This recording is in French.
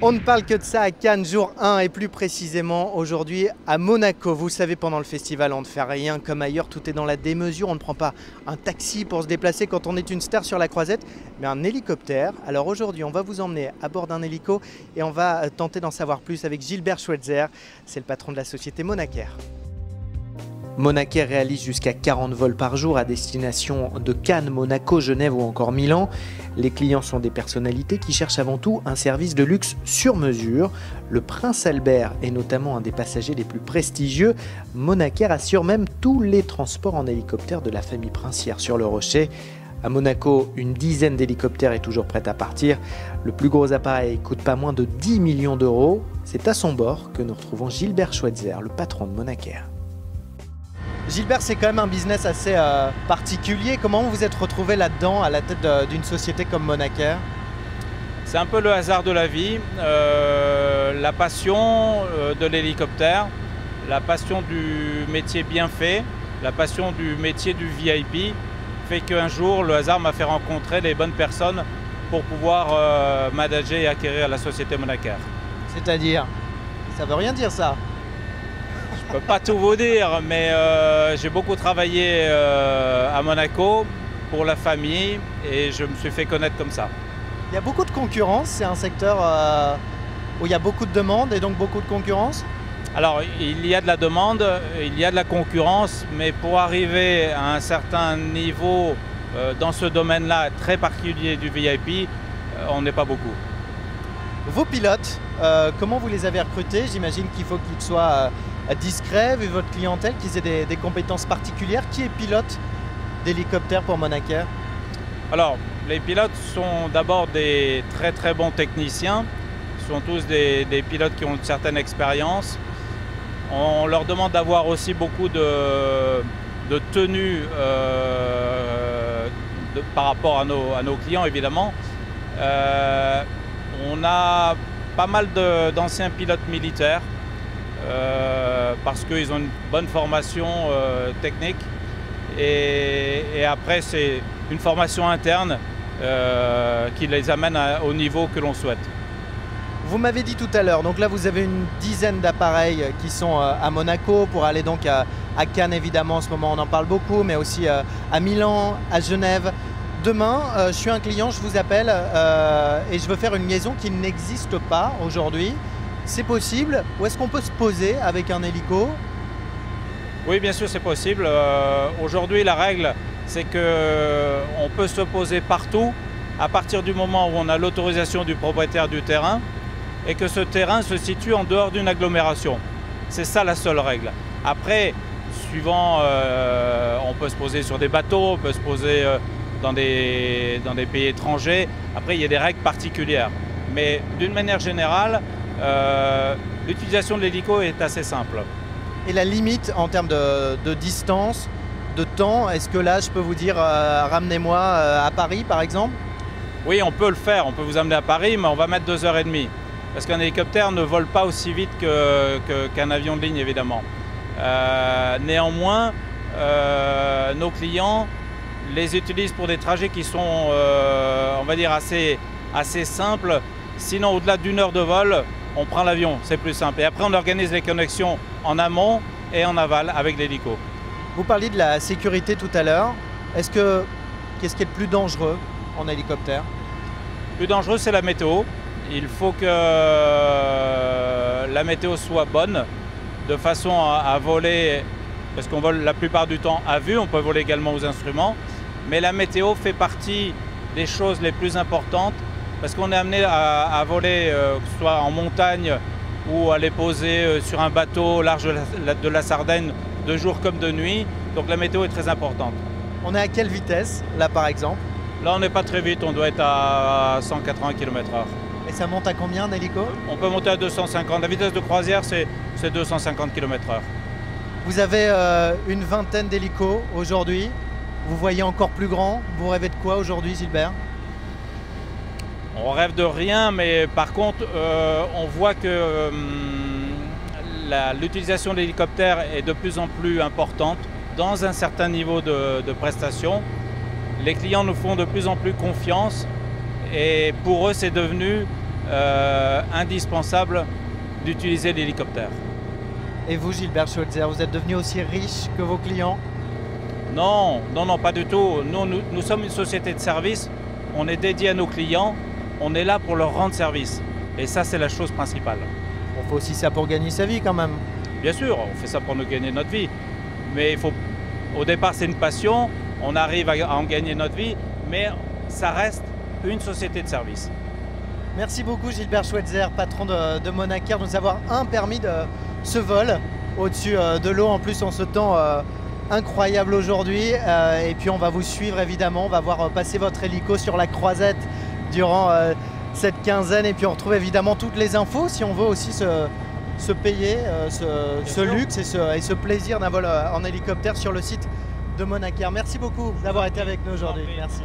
On ne parle que de ça à Cannes, jour 1 et plus précisément aujourd'hui à Monaco. Vous savez, pendant le festival, on ne fait rien comme ailleurs, tout est dans la démesure. On ne prend pas un taxi pour se déplacer quand on est une star sur la croisette, mais un hélicoptère. Alors aujourd'hui, on va vous emmener à bord d'un hélico et on va tenter d'en savoir plus avec Gilbert Schweitzer. C'est le patron de la société Monacair. Monacair réalise jusqu'à 40 vols par jour à destination de Cannes, Monaco, Genève ou encore Milan. Les clients sont des personnalités qui cherchent avant tout un service de luxe sur mesure. Le prince Albert est notamment un des passagers les plus prestigieux. Monacair assure même tous les transports en hélicoptère de la famille princière sur le Rocher. À Monaco, une dizaine d'hélicoptères est toujours prête à partir. Le plus gros appareil coûte pas moins de 10 millions d'euros. C'est à son bord que nous retrouvons Gilbert Schweitzer, le patron de Monacair. Gilbert, c'est quand même un business assez particulier. Comment vous vous êtes retrouvé là-dedans, à la tête d'une société comme Monacair? C'est un peu le hasard de la vie, la passion de l'hélicoptère, la passion du métier bien fait, la passion du métier du VIP fait qu'un jour, le hasard m'a fait rencontrer les bonnes personnes pour pouvoir manager et acquérir la société Monacair. C'est-à-dire? Ça veut rien dire ça. Je ne peux pas tout vous dire, mais j'ai beaucoup travaillé à Monaco pour la famille et je me suis fait connaître comme ça. Il y a beaucoup de concurrence, c'est un secteur où il y a beaucoup de demandes et donc beaucoup de concurrence? Alors, il y a de la demande, il y a de la concurrence, mais pour arriver à un certain niveau dans ce domaine-là très particulier du VIP, on n'est pas beaucoup. Vos pilotes, comment vous les avez recrutés? J'imagine qu'il faut qu'ils soient discrets vu votre clientèle, qu'ils aient des compétences particulières. Qui est pilote d'hélicoptère pour Monacair? Alors, les pilotes sont d'abord des très bons techniciens. Ce sont tous des pilotes qui ont une certaine expérience. On leur demande d'avoir aussi beaucoup de tenue par rapport à nos clients, évidemment. On a pas mal d'anciens pilotes militaires parce qu'ils ont une bonne formation technique. Et après, c'est une formation interne qui les amène au niveau que l'on souhaite. Vous m'avez dit tout à l'heure, donc là vous avez une dizaine d'appareils qui sont à Monaco pour aller donc à Cannes évidemment, en ce moment on en parle beaucoup, mais aussi à Milan, à Genève. Demain, je suis un client, je vous appelle et je veux faire une liaison qui n'existe pas aujourd'hui. C'est possible? Ou est-ce qu'on peut se poser avec un hélico? Oui, bien sûr, c'est possible. Aujourd'hui, la règle, c'est qu'on peut se poser partout à partir du moment où on a l'autorisation du propriétaire du terrain et que ce terrain se situe en dehors d'une agglomération. C'est ça la seule règle. Après, suivant, on peut se poser sur des bateaux, on peut se poser dans des pays étrangers. Après, il y a des règles particulières. Mais d'une manière générale, l'utilisation de l'hélico est assez simple. Et la limite en termes de distance, de temps, est-ce que là je peux vous dire ramenez-moi à Paris par exemple? Oui, on peut le faire, on peut vous amener à Paris, mais on va mettre 2h30. Parce qu'un hélicoptère ne vole pas aussi vite qu'un avion de ligne, évidemment. Néanmoins, nos clients les utilisent pour des trajets qui sont, on va dire, assez simples. Sinon, au-delà d'une heure de vol, on prend l'avion, c'est plus simple. Et après, on organise les connexions en amont et en aval avec l'hélico. Vous parliez de la sécurité tout à l'heure. Qu'est-ce qui est le plus dangereux en hélicoptère? Le plus dangereux, c'est la météo. Il faut que la météo soit bonne, de façon à voler, parce qu'on vole la plupart du temps à vue, on peut voler également aux instruments, mais la météo fait partie des choses les plus importantes, parce qu'on est amené à voler, que ce soit en montagne ou à les poser sur un bateau au large de la Sardaigne, de jour comme de nuit, donc la météo est très importante. On est à quelle vitesse, là par exemple? Là, on n'est pas très vite, on doit être à 180 km/h. Et ça monte à combien d'hélico? On peut monter à 250. La vitesse de croisière, c'est 250 km/h. Vous avez une vingtaine d'hélicos aujourd'hui. Vous voyez encore plus grand. Vous rêvez de quoi aujourd'hui, Gilbert? On rêve de rien, mais par contre, on voit que l'utilisation de l'hélicoptère est de plus en plus importante dans un certain niveau de prestation. Les clients nous font de plus en plus confiance et pour eux, c'est devenu indispensable d'utiliser l'hélicoptère. Et vous, Gilbert Schweitzer, vous êtes devenu aussi riche que vos clients? Non, non, non, pas du tout. Nous sommes une société de service, on est dédié à nos clients, on est là pour leur rendre service. Et ça, c'est la chose principale. On fait aussi ça pour gagner sa vie quand même. Bien sûr, on fait ça pour nous gagner notre vie. Mais au départ, c'est une passion, on arrive à en gagner notre vie, mais ça reste une société de service. Merci beaucoup Gilbert Schweitzer, patron de Monacair, de nous avoir permis de ce vol au-dessus de l'eau, en plus en ce temps incroyable aujourd'hui. Et puis on va vous suivre évidemment, on va voir passer votre hélico sur la croisette durant cette quinzaine. Et puis on retrouve évidemment toutes les infos si on veut aussi se payer ce luxe et ce plaisir d'un vol en hélicoptère sur le site de Monacair. Merci beaucoup d'avoir été avec nous aujourd'hui. Merci.